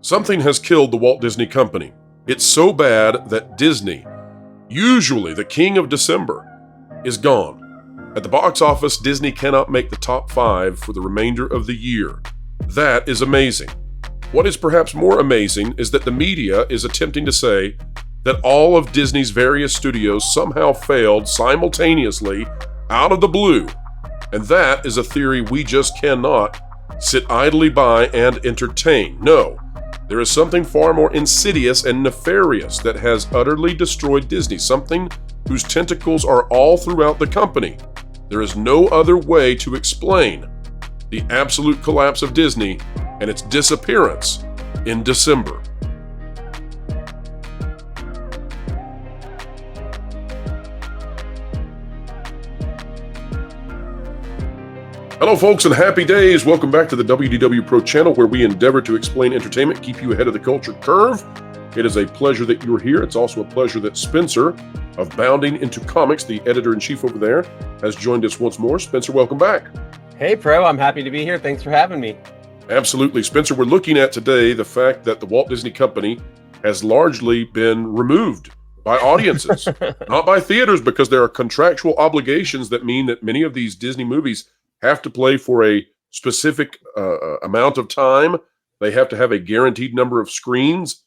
Something has killed the Walt Disney Company. It's so bad that Disney, usually the king of December, is gone. At the box office, Disney cannot make the top 5 for the remainder of the year. That is amazing. What is perhaps more amazing is that the media is attempting to say that all of Disney's various studios somehow failed simultaneously out of the blue. And that is a theory we just cannot sit idly by and entertain. No, there is something far more insidious and nefarious that has utterly destroyed Disney, something whose tentacles are all throughout the company. There is no other way to explain the absolute collapse of Disney and its disappearance in December. Hello folks and happy days. Welcome back to the WDW Pro channel where we endeavor to explain entertainment, keep you ahead of the culture curve. It is a pleasure that you're here. It's also a pleasure that Spencer of Bounding Into Comics, the editor-in-chief over there, has joined us once more. Spencer, welcome back. Hey Pro, I'm happy to be here. Thanks for having me. Absolutely. Spencer, we're looking at today the fact that the Walt Disney Company has largely been removed by audiences, not by theaters, because there are contractual obligations that mean that many of these Disney movies have to play for a specific amount of time. They have to have a guaranteed number of screens,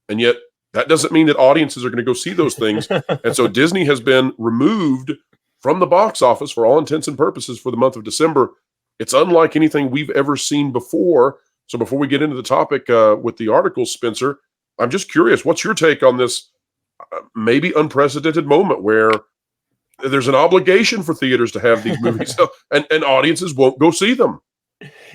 and yet that doesn't mean that audiences are going to go see those things. And so Disney has been removed from the box office for all intents and purposes for the month of December. It's unlike anything we've ever seen before. So before we get into the topic with the articles, Spencer, I'm just curious, what's your take on this maybe unprecedented moment where there's an obligation for theaters to have these movies and audiences won't go see them?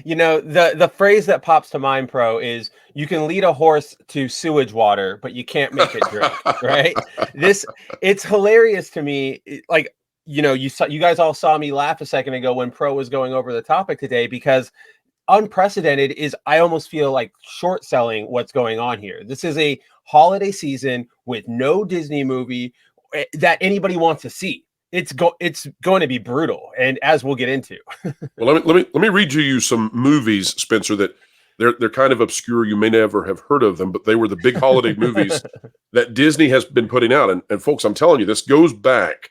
You know, the phrase that pops to mind, Pro, is you can lead a horse to sewage water, but you can't make it drink, right? It's hilarious to me. Like, you know, you guys all saw me laugh a second ago when Pro was going over the topic today, because unprecedented is, I almost feel like short selling what's going on here. This is a holiday season with no Disney movie that anybody wants to see. It's going to be brutal, and as we'll get into. Well, let me read you some movies, Spencer, that they're kind of obscure. You may never have heard of them, but they were the big holiday movies that Disney has been putting out. And folks, I'm telling you, this goes back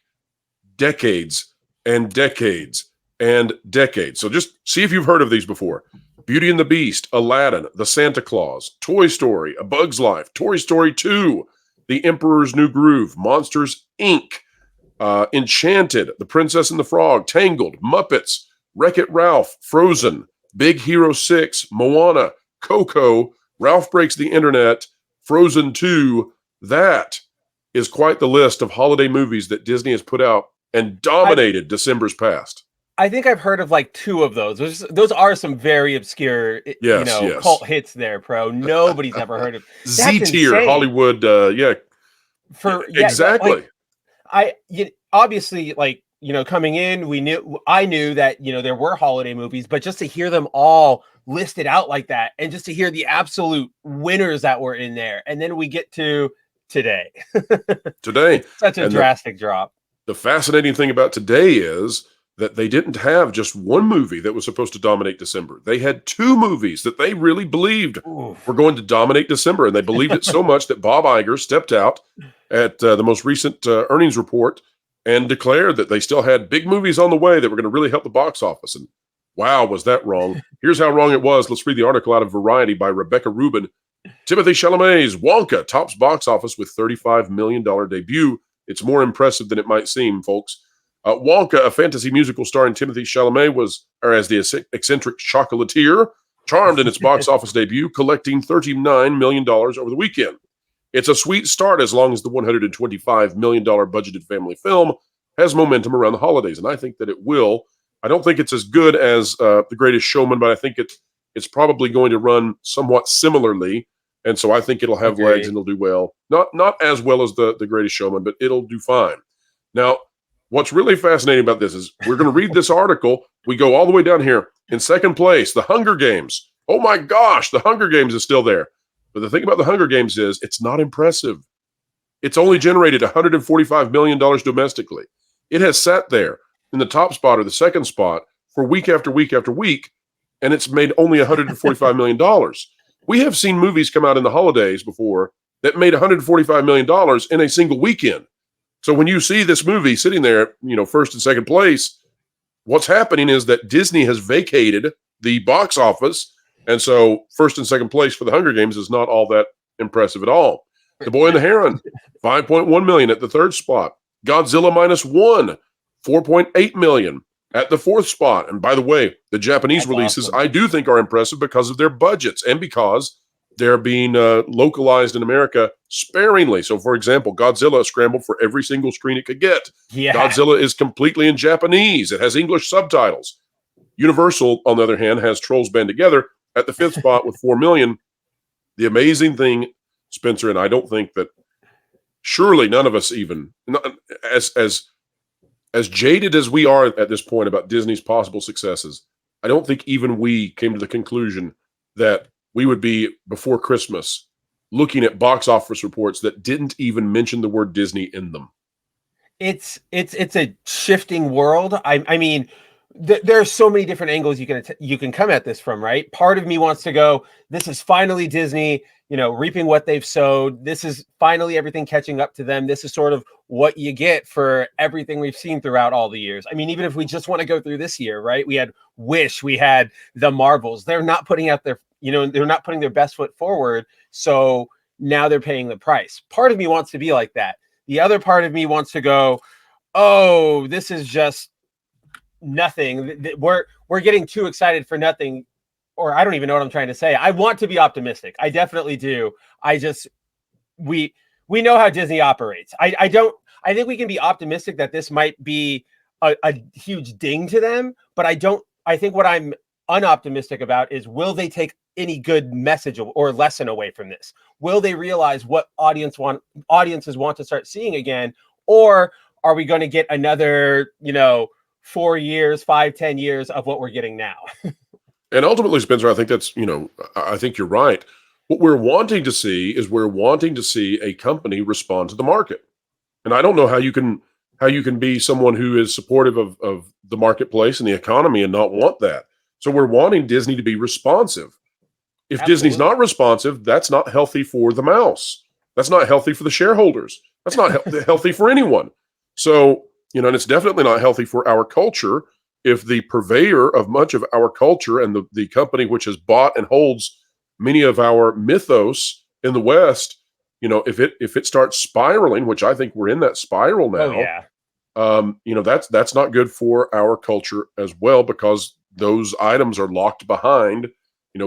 decades and decades and decades. So just see if you've heard of these before. Beauty and the Beast, Aladdin, The Santa Claus, Toy Story, A Bug's Life, Toy Story 2, The Emperor's New Groove, Monsters, Inc., Enchanted, The Princess and the Frog, Tangled, Muppets, Wreck-It Ralph, Frozen, Big Hero 6, Moana, Coco, Ralph Breaks the Internet, Frozen 2. That is quite the list of holiday movies that Disney has put out and dominated December's past. I think I've heard of like 2 of those. Those are some very obscure, cult hits there, Pro. Nobody's ever heard of. Z-tier Hollywood, exactly. Obviously, like, you know, coming in, I knew that, you know, there were holiday movies, but just to hear them all listed out like that, and just to hear the absolute winners that were in there, and then we get to today. Today, such a drastic drop. The fascinating thing about today is that they didn't have just one movie that was supposed to dominate December. They had 2 movies that they really believed were going to dominate December, and they believed it so much that Bob Iger stepped out at the most recent earnings report and declared that they still had big movies on the way that were going to really help the box office. And wow, was that wrong? Here's how wrong it was. Let's read the article out of Variety by Rebecca Rubin. Timothée Chalamet's Wonka tops box office with $35 million debut. It's more impressive than it might seem, folks. Wonka, a fantasy musical starring Timothée Chalamet, was, or as the eccentric chocolatier, charmed in its box office debut, collecting $39 million over the weekend. It's a sweet start as long as the $125 million budgeted family film has momentum around the holidays, and I think that it will. I don't think it's as good as The Greatest Showman, but I think it's probably going to run somewhat similarly, and so I think it'll have legs and it'll do well. Not as well as The Greatest Showman, but it'll do fine. Now, what's really fascinating about this is we're going to read this article. We go all the way down here. In second place, The Hunger Games. Oh my gosh, The Hunger Games is still there. But the thing about The Hunger Games is it's not impressive. It's only generated $145 million domestically. It has sat there in the top spot or the second spot for week after week after week, and it's made only $145 million. We have seen movies come out in the holidays before that made $145 million in a single weekend. So when you see this movie sitting there, first and second place, what's happening is that Disney has vacated the box office. And so first and second place for the Hunger Games is not all that impressive at all. The Boy and the Heron, 5.1 million at the third spot. Godzilla -1, 4.8 million at the fourth spot. And by the way, the Japanese releases, awesome. I do think are impressive because of their budgets and because they're being localized in America sparingly. So, for example, Godzilla scrambled for every single screen it could get. Yeah. Godzilla is completely in Japanese. It has English subtitles. Universal, on the other hand, has Trolls Band Together at the fifth spot with 4 million. The amazing thing, Spencer, and I don't think that surely none of us even, as jaded as we are at this point about Disney's possible successes, I don't think even we came to the conclusion that we would be before Christmas looking at box office reports that didn't even mention the word Disney in them. It's a shifting world. I mean, there are so many different angles you can come at this from, right? Part of me wants to go, this is finally Disney, reaping what they've sowed. This is finally everything catching up to them. This is sort of what you get for everything we've seen throughout all the years. I mean, even if we just want to go through this year, right? We had Wish, we had the Marvels. They're not putting out their, they're not putting their best foot forward. So now they're paying the price. Part of me wants to be like that. The other part of me wants to go, oh, this is just nothing. We're getting too excited for nothing. Or I don't even know what I'm trying to say. I want to be optimistic. I definitely do. We know how Disney operates. I think we can be optimistic that this might be a huge ding to them, but I think what I'm unoptimistic about is, will they take any good message or lesson away from this? Will they realize what audiences want to start seeing again? Or are we going to get another, 4 years, 5, 10 years of what we're getting now? And ultimately, Spencer, I think that's, I think you're right. What we're wanting to see is a company respond to the market. And I don't know how you can be someone who is supportive of the marketplace and the economy and not want that. So we're wanting Disney to be responsive. If Absolutely. Disney's not responsive, that's not healthy for the mouse. That's not healthy for the shareholders. That's not healthy for anyone. So, and it's definitely not healthy for our culture if the purveyor of much of our culture and the company which has bought and holds many of our mythos in the West, if it starts spiraling, which I think we're in that spiral now, that's not good for our culture as well, because those items are locked behind,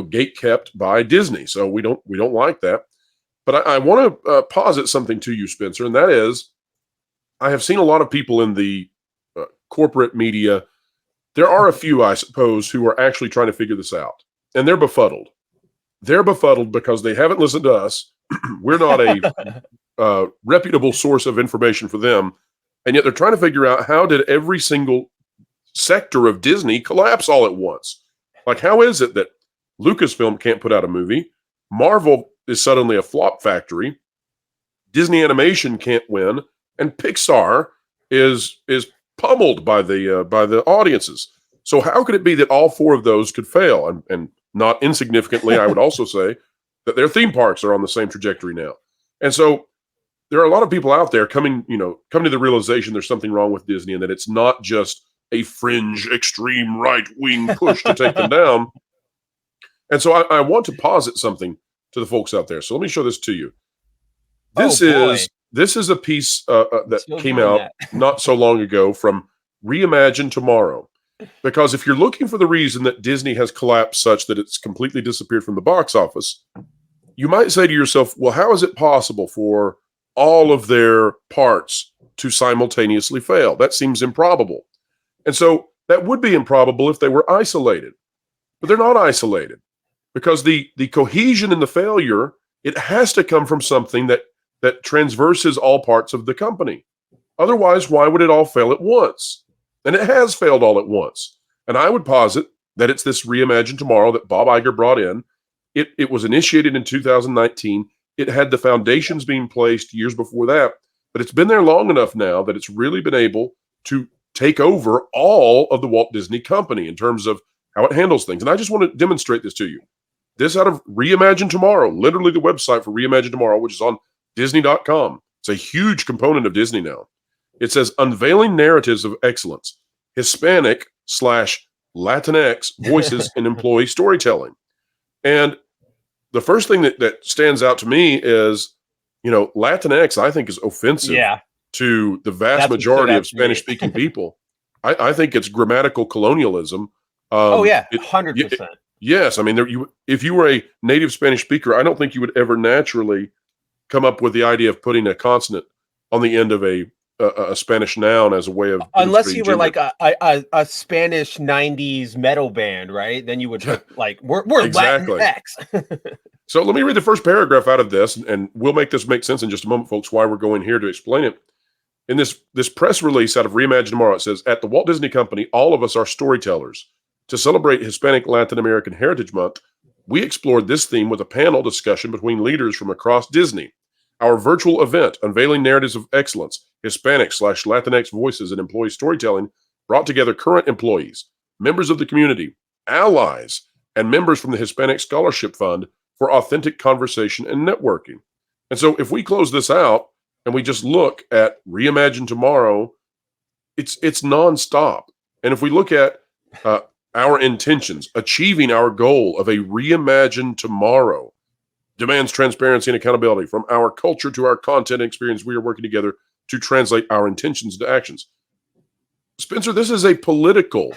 gate kept by Disney. So we don't like that. But I want to posit something to you, Spencer, and that is, I have seen a lot of people in the corporate media. There are a few, I suppose, who are actually trying to figure this out, and they're befuddled. They're befuddled because they haven't listened to us. We're not a reputable source of information for them, and yet they're trying to figure out, how did every single sector of Disney collapse all at once? Like, how is it that Lucasfilm can't put out a movie? Marvel is suddenly a flop factory. Disney Animation can't win, and Pixar is pummeled by the audiences. So how could it be that all four of those could fail? And not insignificantly, I would also say that their theme parks are on the same trajectory now. And so there are a lot of people out there coming to the realization there's something wrong with Disney, and that it's not just a fringe, extreme right-wing push to take them down. And so I want to posit something to the folks out there. So let me show this to you. This is a piece that came out not so long ago from Reimagine Tomorrow. Because if you're looking for the reason that Disney has collapsed such that it's completely disappeared from the box office, you might say to yourself, well, how is it possible for all of their parts to simultaneously fail? That seems improbable. And so that would be improbable if they were isolated. But they're not isolated, because the cohesion in the failure, it has to come from something that transverses all parts of the company. Otherwise, why would it all fail at once? And it has failed all at once. And I would posit that it's this Reimagine Tomorrow that Bob Iger brought in. It was initiated in 2019. It had the foundations being placed years before that, but it's been there long enough now that it's really been able to take over all of the Walt Disney Company in terms of how it handles things. And I just want to demonstrate this to you. This out of Reimagine Tomorrow, literally the website for Reimagine Tomorrow, which is on Disney.com. It's a huge component of Disney now. It says, unveiling narratives of excellence, Hispanic / Latinx voices in employee storytelling. And the first thing that stands out to me is, Latinx, I think, is offensive to the vast majority of Spanish-speaking people. I think it's grammatical colonialism. 100%. Yes, I mean, if you were a native Spanish speaker, I don't think you would ever naturally come up with the idea of putting a consonant on the end of a Spanish noun as a way of, unless you were like a Spanish 90s metal band, right? Then you would put like we're exactly. Latinx. So let me read the first paragraph out of this, and we'll make this make sense in just a moment, folks, why we're going here to explain it. In this press release out of Reimagine Tomorrow, it says, at the Walt Disney Company, all of us are storytellers. To celebrate Hispanic Latin American Heritage Month, we explored this theme with a panel discussion between leaders from across Disney. Our virtual event, Unveiling Narratives of Excellence, Hispanic / Latinx Voices in Employee Storytelling, brought together current employees, members of the community, allies, and members from the Hispanic Scholarship Fund for authentic conversation and networking. And so if we close this out and we just look at Reimagine Tomorrow, it's nonstop. And if we look at our intentions, achieving our goal of a reimagined tomorrow, demands transparency and accountability. From our culture to our content experience, we are working together to translate our intentions into actions. Spencer, this is a political,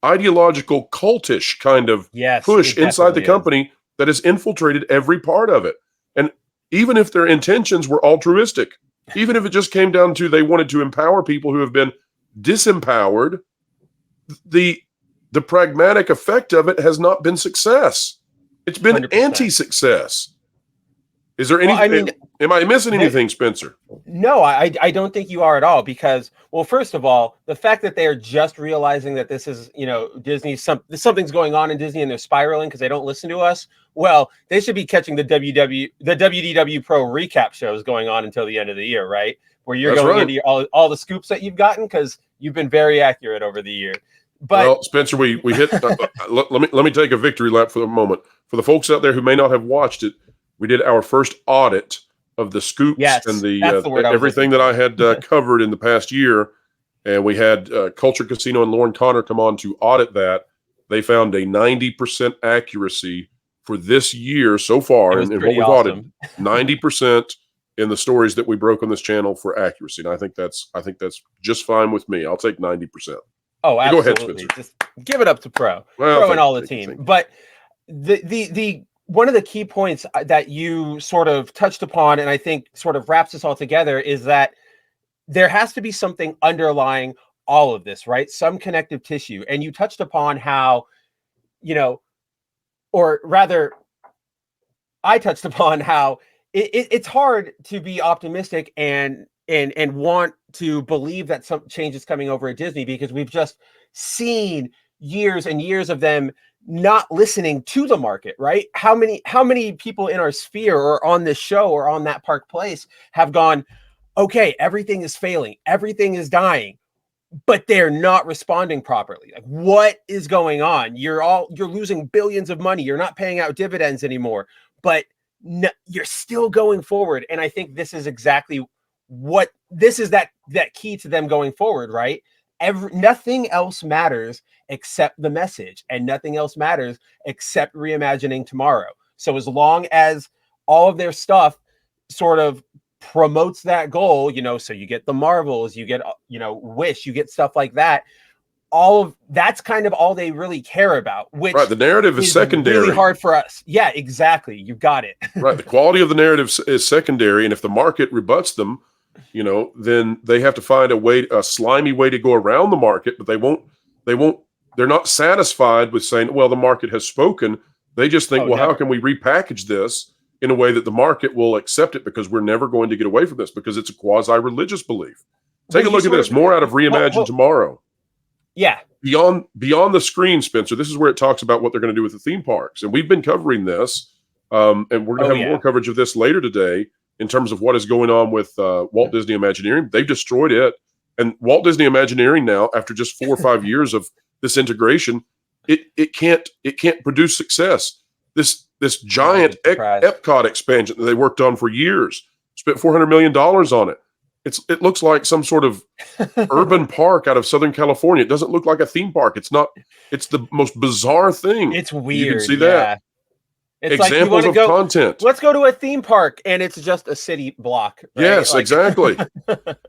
ideological, cultish kind of push inside the company that has infiltrated every part of it. And even if their intentions were altruistic, even if it just came down to they wanted to empower people who have been disempowered, the pragmatic effect of it has not been success. It's been 100%. Anti-success. Is there anything? Am I missing anything, Spencer? No, I don't think you are at all, because, well, first of all, the fact that they're just realizing that this is, Disney, something's going on in Disney and they're spiraling because they don't listen to us. Well, they should be catching the WDW Pro recap shows going on until the end of the year, right? Where you're into all the scoops that you've gotten, because you've been very accurate over the year. But well, Spencer, we hit. Let me take a victory lap for a moment. For the folks out there who may not have watched it, we did our first audit of the scoops and the everything that I had covered in the past year, and we had Culture Casino and Lauren Connor come on to audit that. They found a 90% accuracy for this year so far, and what we've audited, 90% in the stories that we broke on this channel for accuracy. And I think that's just fine with me. I'll take 90%. Oh, absolutely. Go ahead, Spencer. Just give it up to Pro and all the team. But the one of the key points that you sort of touched upon, and I think sort of wraps this all together, is that there has to be something underlying all of this, right? Some connective tissue. And you touched upon how, or rather, I touched upon how it's hard to be optimistic and want to believe that some change is coming over at Disney, because we've just seen years and years of them not listening to the market, right? How many people in our sphere or on this show or on that Park Place have gone, okay, everything is failing, everything is dying, but they're not responding properly. Like, what is going on? You're losing billions of money. You're not paying out dividends anymore, but you're still going forward. And I think this is exactly what this is, that key to them going forward, right? Nothing else matters except the message, and nothing else matters except reimagining tomorrow. So as long as all of their stuff sort of promotes that goal, so you get the Marvels, you get, Wish, you get stuff like that. All of that's kind of all they really care about, which the narrative is secondary. Really hard for us. Yeah, exactly. You got it. Right. The quality of the narrative is secondary. And if the market rebuts them, then they have to find a slimy way to go around the market, but they're not satisfied with saying, well, the market has spoken. They just think, how can we repackage this in a way that the market will accept it, because we're never going to get away from this, because it's a quasi-religious belief. Take a look at this. More out of Reimagine Tomorrow. Yeah. Beyond the screen, Spencer, this is where it talks about what they're going to do with the theme parks. And we've been covering this, and we're going to have more coverage of this later today in terms of what is going on with Walt Disney Imagineering. They've destroyed it. And Walt Disney Imagineering now, after just 4 or 5 years of this integration, it can't produce success. This Not even giant surprised. Epcot expansion that they worked on for years, spent $400 million on it. It looks like some sort of urban park out of Southern California. It doesn't look like a theme park. It's not. It's the most bizarre thing. It's You can weird, see that. yeah. It's like you Examples want to of go. content. Let's go to a theme park, and it's just a city block, right? Yes, Like, exactly.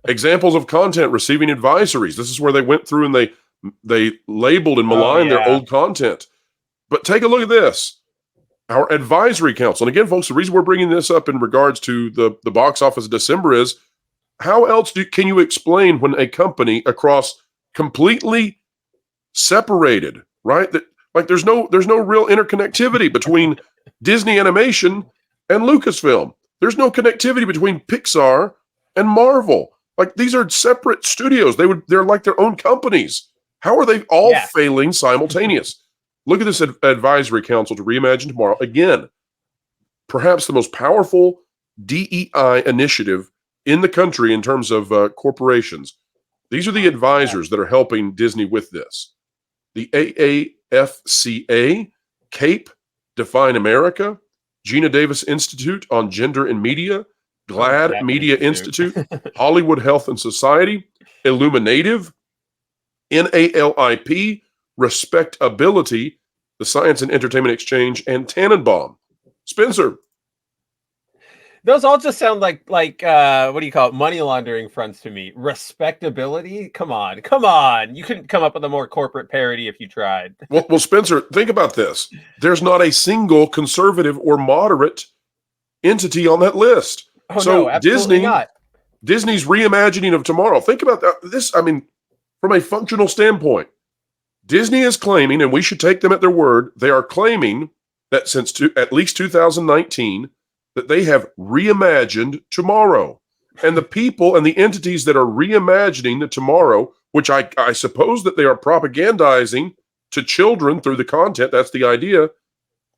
Examples of content receiving advisories. This is where they went through and they labeled and oh maligned their yeah, old content. But take a look at this. Our advisory council, and again, folks, the reason we're bringing this up in regards to the box office in December is how else can you explain when a company across completely separated, right? That like there's no real interconnectivity between Disney Animation and Lucasfilm. There's no connectivity between Pixar and Marvel. Like these are separate studios. They're like their own companies. How are they all Yeah. failing simultaneous? Look at this advisory council to Reimagine Tomorrow. Again, perhaps the most powerful DEI initiative in the country in terms of corporations. These are the advisors that are helping Disney with this. The AAFCA, CAPE, Define America, Gina Davis Institute on Gender and Media, GLAD that Media Institute, Hollywood Health and Society, Illuminative, NALIP, Respectability, the Science and Entertainment Exchange, and Tannenbaum. Spencer. Those all just sound like what do you call it? Money laundering fronts to me. Respectability? Come on. You couldn't come up with a more corporate parody if you tried. Well, Spencer, think about this. There's not a single conservative or moderate entity on that list. Oh So no, absolutely not. Disney's reimagining of tomorrow. Think about that. This, I mean, from a functional standpoint, Disney is claiming, and we should take them at their word, they are claiming that since at least 2019, that they have reimagined tomorrow. And the people and the entities that are reimagining the tomorrow, which I suppose that they are propagandizing to children through the content, that's the idea.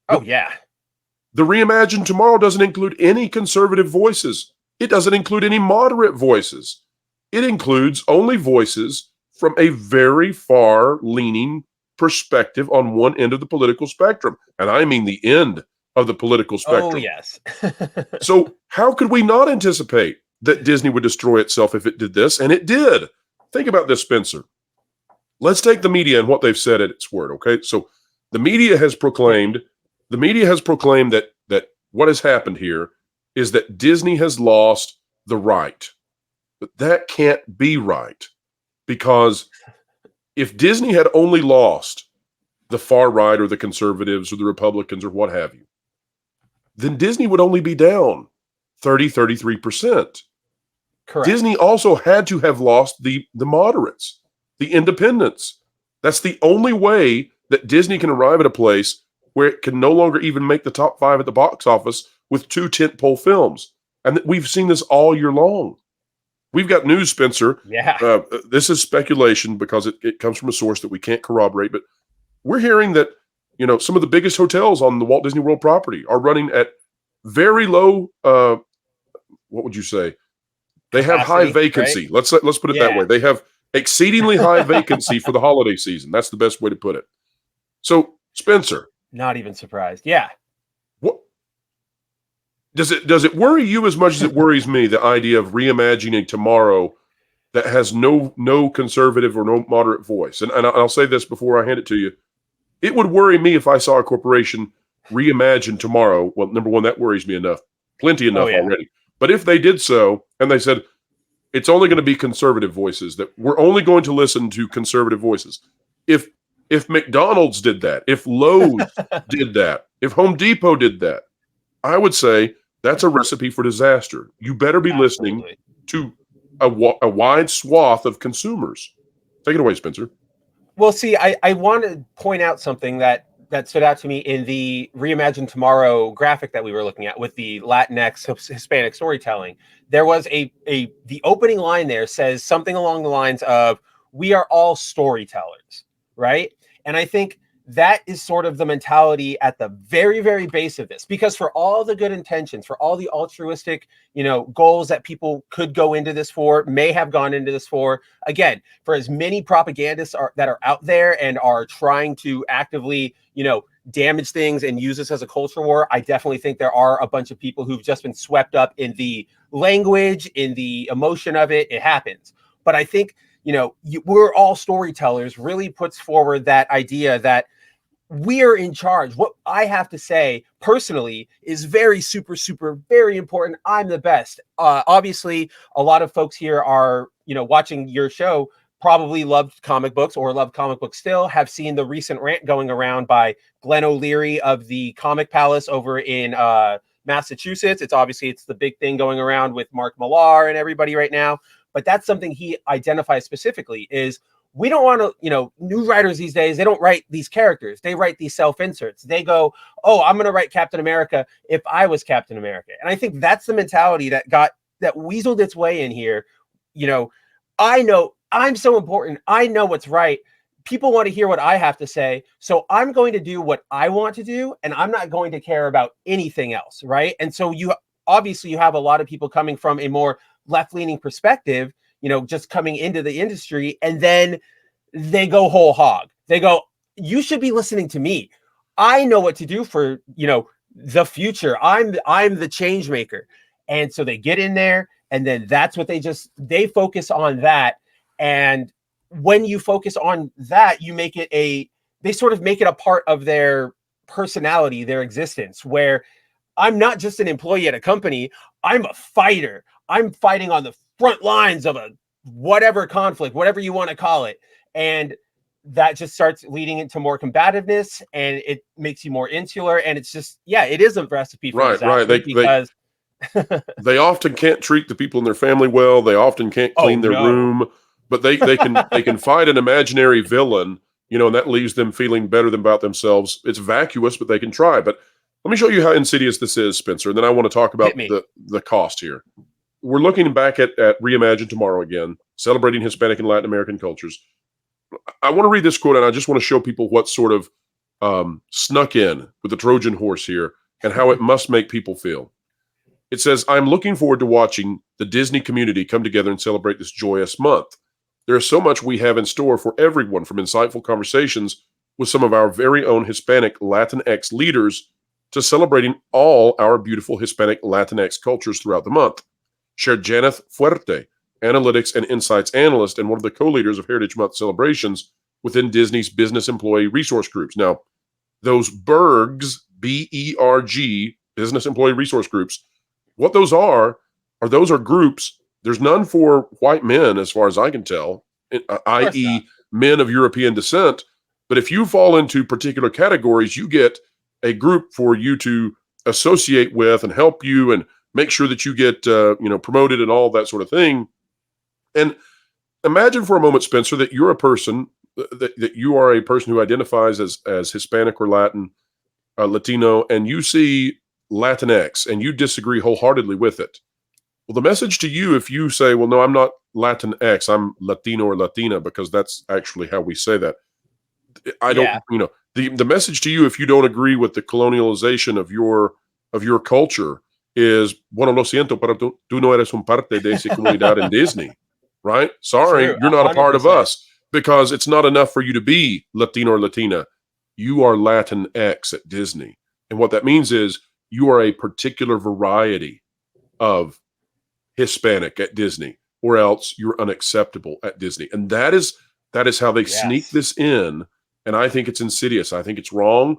Oh, yeah. The reimagined tomorrow doesn't include any conservative voices. It doesn't include any moderate voices. It includes only voices from a very far-leaning perspective on one end of the political spectrum. And I mean the end of the political spectrum. Oh, yes. So how could we not anticipate that Disney would destroy itself if it did this? And it did. Think about this, Spencer. Let's take the media and what they've said at its word, okay? So the media has proclaimed that what has happened here is that Disney has lost the right. But that can't be right, because if Disney had only lost the far right or the conservatives or the Republicans or what have you, then Disney would only be down 33%. Correct. Disney also had to have lost the moderates, the independents. That's the only way that Disney can arrive at a place where it can no longer even make the top 5 at the box office with 2 tentpole films. And we've seen this all year long. We've got news, Spencer. Yeah. This is speculation because it comes from a source that we can't corroborate, but we're hearing that, you know, some of the biggest hotels on the Walt Disney World property are running at very low, what would you say? They have high vacancy. Right? Let's put it that way. They have exceedingly high vacancy for the holiday season. That's the best way to put it. So, Spencer. Not even surprised. Yeah. What does it worry you as much as it worries me, the idea of reimagining tomorrow that has no conservative or no moderate voice? And I'll say this before I hand it to you. It would worry me if I saw a corporation reimagine tomorrow. Well, number one, that worries me plenty enough already. But if they did so, and they said, it's only going to be conservative voices, that we're only going to listen to conservative voices. If McDonald's did that, if Lowe's did that, if Home Depot did that, I would say that's a recipe for disaster. You better be listening to a wide swath of consumers. Take it away, Spencer. Well, see, I want to point out something that stood out to me in the Reimagine Tomorrow graphic that we were looking at with the Latinx Hispanic storytelling. There was the opening line there says something along the lines of, "We are all storytellers," right? And I think that is sort of the mentality at the very, very base of this, because for all the good intentions, for all the altruistic, goals that people could go into this for, may have gone into this for, again, for as many propagandists that are out there and are trying to actively, damage things and use this as a culture war. I definitely think there are a bunch of people who've just been swept up in the language, in the emotion of it. It happens. But I think, we're all storytellers really puts forward that idea that we are in charge. What I have to say personally is very super, super, very important. I'm the best. Obviously, a lot of folks here are, watching your show, probably loved comic books or love comic books still, have seen the recent rant going around by Glenn O'Leary of the Comic Palace over in Massachusetts. It's the big thing going around with Mark Millar and everybody right now. But that's something he identifies specifically is we don't want to, new writers these days, they don't write these characters. They write these self-inserts. They go, oh, I'm going to write Captain America if I was Captain America. And I think that's the mentality that weaseled its way in here. I know I'm so important. I know what's right. People want to hear what I have to say. So I'm going to do what I want to do. And I'm not going to care about anything else. Right. And so you have a lot of people coming from a more left-leaning perspective, just coming into the industry, and then they go whole hog. They go, you should be listening to me. I know what to do for, the future. I'm the change maker. And so they get in there, and then that's what they focus on that. And when you focus on that, they sort of make it a part of their personality, their existence, where I'm not just an employee at a company. I'm a fighter. I'm fighting on the front lines of a whatever conflict, whatever you want to call it. And that just starts leading into more combativeness, and it makes you more insular. And it's just, it is a recipe for disaster. Because they often can't treat the people in their family well. They often can't clean their room, but they can fight an imaginary villain, and that leaves them feeling better about themselves. It's vacuous, but they can try. But let me show you how insidious this is, Spencer. And then I want to talk about the cost here. We're looking back at Reimagine Tomorrow again, celebrating Hispanic and Latin American cultures. I want to read this quote, and I just want to show people what sort of snuck in with the Trojan horse here and how it must make people feel. It says, I'm looking forward to watching the Disney community come together and celebrate this joyous month. There is so much we have in store for everyone, from insightful conversations with some of our very own Hispanic Latinx leaders to celebrating all our beautiful Hispanic Latinx cultures throughout the month. Shared Janeth Fuerte, analytics and insights analyst and one of the co-leaders of Heritage Month celebrations within Disney's business employee resource groups. Now, those BERGs, B-E-R-G, business employee resource groups, what those are groups. There's none for white men, as far as I can tell, i.e. men of European descent. But if you fall into particular categories, you get a group for you to associate with and help you and make sure that you get promoted and all that sort of thing. And imagine for a moment, Spencer, that you're a person, that you are a person who identifies as Hispanic or Latin, Latino, and you see Latinx and you disagree wholeheartedly with it. Well, the message to you, if you say, well, no, I'm not Latinx, I'm Latino or Latina, because that's actually how we say that. The message to you, if you don't agree with the colonialization of your culture, is, bueno, lo siento, pero tú no eres un parte de esa comunidad in Disney, right? Sorry, you're not 100%. A part of us, because it's not enough for you to be Latino or Latina. You are Latinx at Disney. And what that means is you are a particular variety of Hispanic at Disney, or else you're unacceptable at Disney. And that is how they sneak this in. And I think it's insidious. I think it's wrong.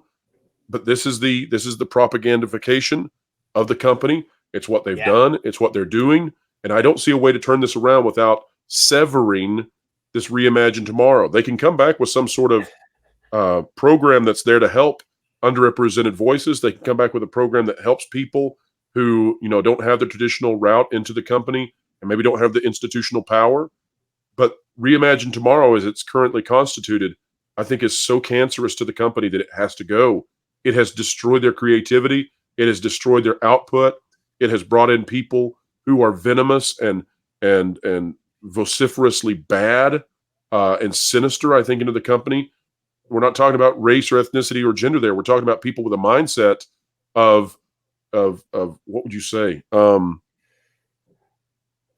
But this is the propagandification of the company. It's what they've done. It's what they're doing. And I don't see a way to turn this around without severing this Reimagine Tomorrow. They can come back with some sort of program that's there to help underrepresented voices. They can come back with a program that helps people who, don't have the traditional route into the company and maybe don't have the institutional power. But Reimagine Tomorrow, as it's currently constituted, I think is so cancerous to the company that it has to go. It has destroyed their creativity. It has destroyed their output. It has brought in people who are venomous and vociferously bad and sinister, I think, into the company. We're not talking about race or ethnicity or gender there. We're talking about people with a mindset of what would you say? I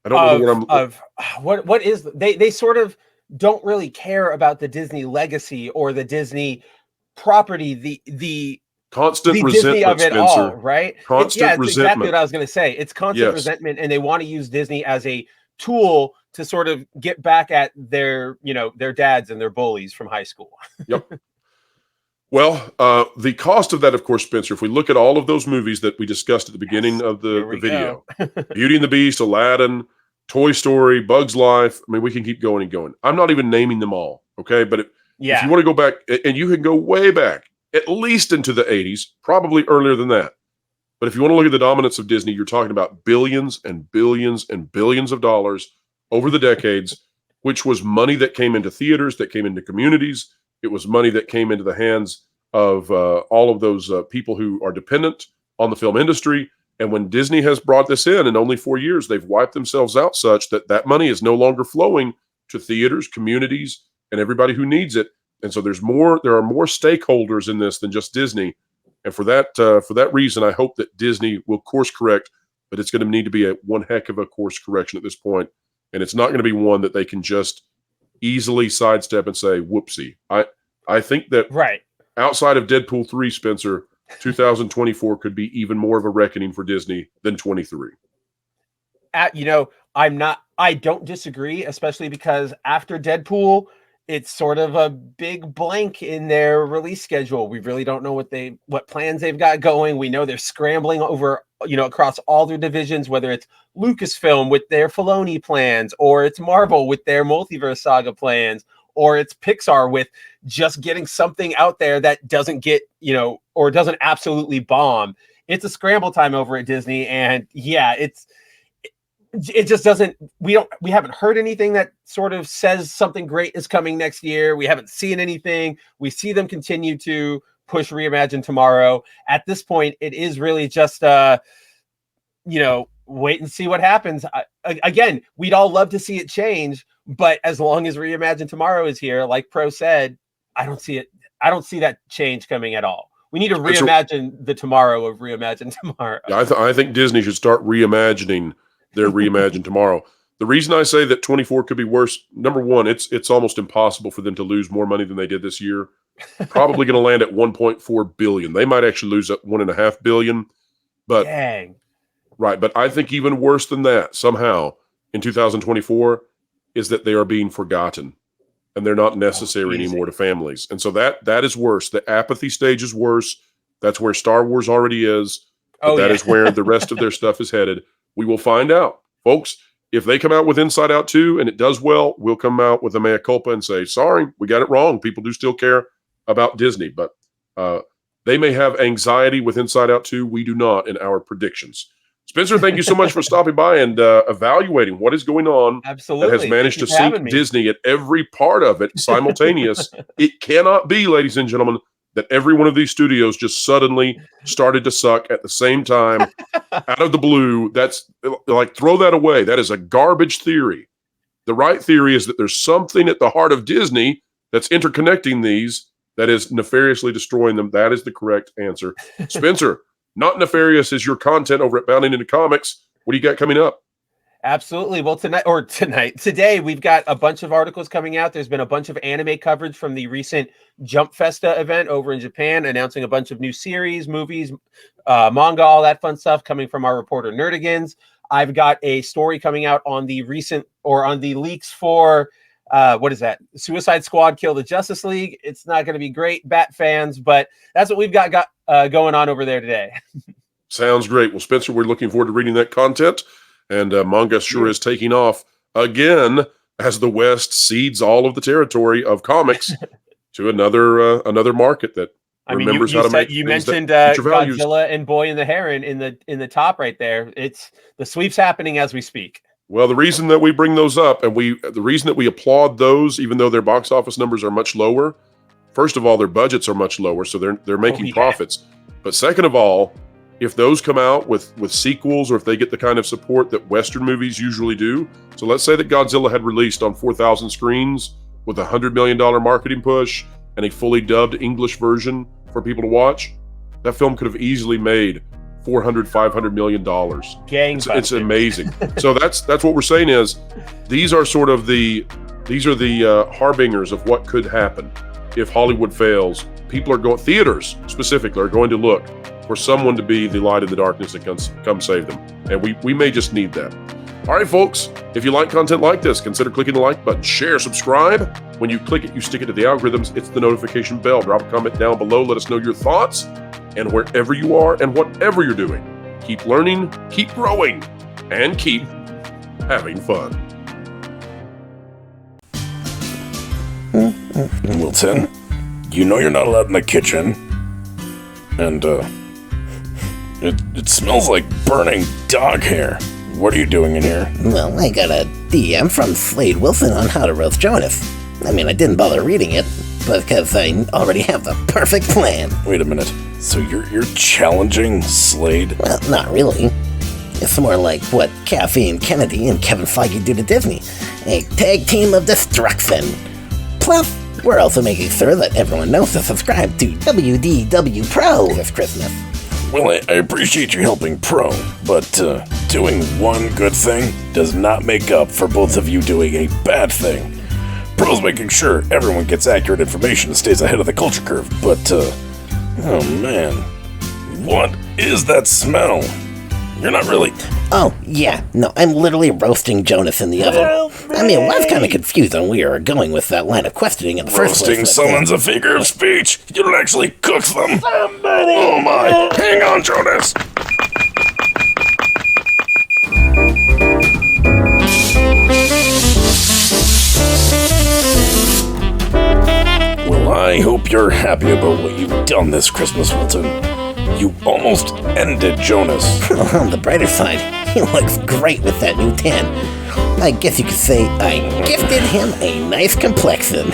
don't know what is they sort of don't really care about the Disney legacy or the Disney property, the Constant the Disney resentment, of it all, Spencer. right? Constant It's exactly resentment. what I was going to say. It's constant Yes. resentment, and they want to use Disney as a tool to sort of get back at their, their dads and their bullies from high school. Yep. Well, the cost of that, of course, Spencer, if we look at all of those movies that we discussed at the beginning of the video, Beauty and the Beast, Aladdin, Toy Story, Bug's Life, I mean, we can keep going and going. I'm not even naming them all, okay? But if you want to go back, and you can go way back, at least into the 80s, probably earlier than that. But if you want to look at the dominance of Disney, you're talking about billions and billions and billions of dollars over the decades, which was money that came into theaters, that came into communities. It was money that came into the hands of all of those people who are dependent on the film industry. And when Disney has brought this in only 4 years, they've wiped themselves out such that that money is no longer flowing to theaters, communities, and everybody who needs it. And so there are more stakeholders in this than just Disney. And for that reason, I hope that Disney will course correct, but it's going to need to be one heck of a course correction at this point. And it's not going to be one that they can just easily sidestep and say, whoopsie. I think that outside of Deadpool 3, Spencer, 2024 could be even more of a reckoning for Disney than 23. I don't disagree, especially because after Deadpool, it's sort of a big blank in their release schedule. We really don't know what plans they've got going. We know they're scrambling over, across all their divisions, whether it's Lucasfilm with their Filoni plans, or it's Marvel with their multiverse saga plans, or it's Pixar with just getting something out there that doesn't get, or doesn't absolutely bomb. It's a scramble time over at Disney. And it just doesn't, we haven't heard anything that sort of says something great is coming next year. We haven't seen anything. We see them continue to push Reimagine Tomorrow. At this point, it is really just, wait and see what happens. Again, we'd all love to see it change, but as long as Reimagine Tomorrow is here, like Pro said, I don't see it. I don't see that change coming at all. We need to reimagine the tomorrow of Reimagine Tomorrow. Yeah, I think Disney should start reimagining their Reimagine Tomorrow. The reason I say that 24 could be worse, number one, it's almost impossible for them to lose more money than they did this year. Probably going to land at 1.4 billion. They might actually lose at 1.5 billion. But dang. Right, but I think even worse than that, somehow, in 2024, is that they are being forgotten. And they're not necessary anymore to families. And so that is worse. The apathy stage is worse. That's where Star Wars already is. But that is where the rest of their stuff is headed. We will find out. Folks, if they come out with Inside Out 2 and it does well, we'll come out with a mea culpa and say, sorry, we got it wrong. People do still care about Disney. But they may have anxiety with Inside Out 2. We do not in our predictions. Spencer, thank you so much for stopping by and evaluating what is going on. Absolutely. That has managed to sink Disney at every part of it simultaneous. It cannot be, ladies and gentlemen, that every one of these studios just suddenly started to suck at the same time out of the blue. That's like, throw that away. That is a garbage theory. The right theory is that there's something at the heart of Disney that's interconnecting these that is nefariously destroying them. That is the correct answer. Spencer, not nefarious is your content over at Bounding Into Comics. What do you got coming up? Absolutely. Well, today, we've got a bunch of articles coming out. There's been a bunch of anime coverage from the recent Jump Festa event over in Japan, announcing a bunch of new series, movies, manga, all that fun stuff coming from our reporter Nerdigans. I've got a story coming out on the leaks for Suicide Squad Kill the Justice League. It's not going to be great, Bat fans, but that's what we've got going on over there today. Sounds great. Well, Spencer, we're looking forward to reading that content. And manga sure is taking off again as the West cedes all of the territory of comics to another market that remembers how to make. You mentioned Godzilla and Boy and the Heron in the top right there. It's the sweep's happening as we speak. Well, the reason that we bring those up and the reason that we applaud those, even though their box office numbers are much lower, first of all, their budgets are much lower, so they're making profits. But second of all, if those come out with sequels, or if they get the kind of support that Western movies usually do. So let's say that Godzilla had released on 4,000 screens with a $100 million marketing push and a fully dubbed English version for people to watch. That film could have easily made $400-500 million. It's amazing. So that's what we're saying is these are the harbingers of what could happen. if Hollywood fails, theaters specifically, are going to look for someone to be the light in the darkness that come save them. And we may just need that. All right, folks, if you like content like this, consider clicking the like button, share, subscribe. When you click it, you stick it to the algorithms. It's the notification bell. Drop a comment down below. Let us know your thoughts. And wherever you are and whatever you're doing, keep learning, keep growing, and keep having fun. Wilton, you know you're not allowed in the kitchen. And, it smells like burning dog hair. What are you doing in here? Well, I got a DM from Slade Wilson on how to roast Jonas. I mean, I didn't bother reading it, because I already have the perfect plan. Wait a minute. So you're challenging Slade? Well, not really. It's more like what Caffeine Kennedy and Kevin Feige do to Disney. A tag team of destruction. Plus, we're also making sure that everyone knows to subscribe to WDW Pro this Christmas. Well, I appreciate you helping Pro, but doing one good thing does not make up for both of you doing a bad thing. Pro's making sure everyone gets accurate information and stays ahead of the culture curve, but, oh man, what is that smell? You're not really... Oh, yeah, no, I'm literally roasting Jonas in the oven. I mean, I was kind of confused on where we were going with that line of questioning in the first place. Roasting someone's a figure of speech. You don't actually cook them. Somebody! Oh my! Hang on, Jonas! Well, I hope you're happy about what you've done this Christmas, Wilton. You almost ended Jonas. On the brighter side, he looks great with that new tan. I guess you could say I gifted him a nice complexion.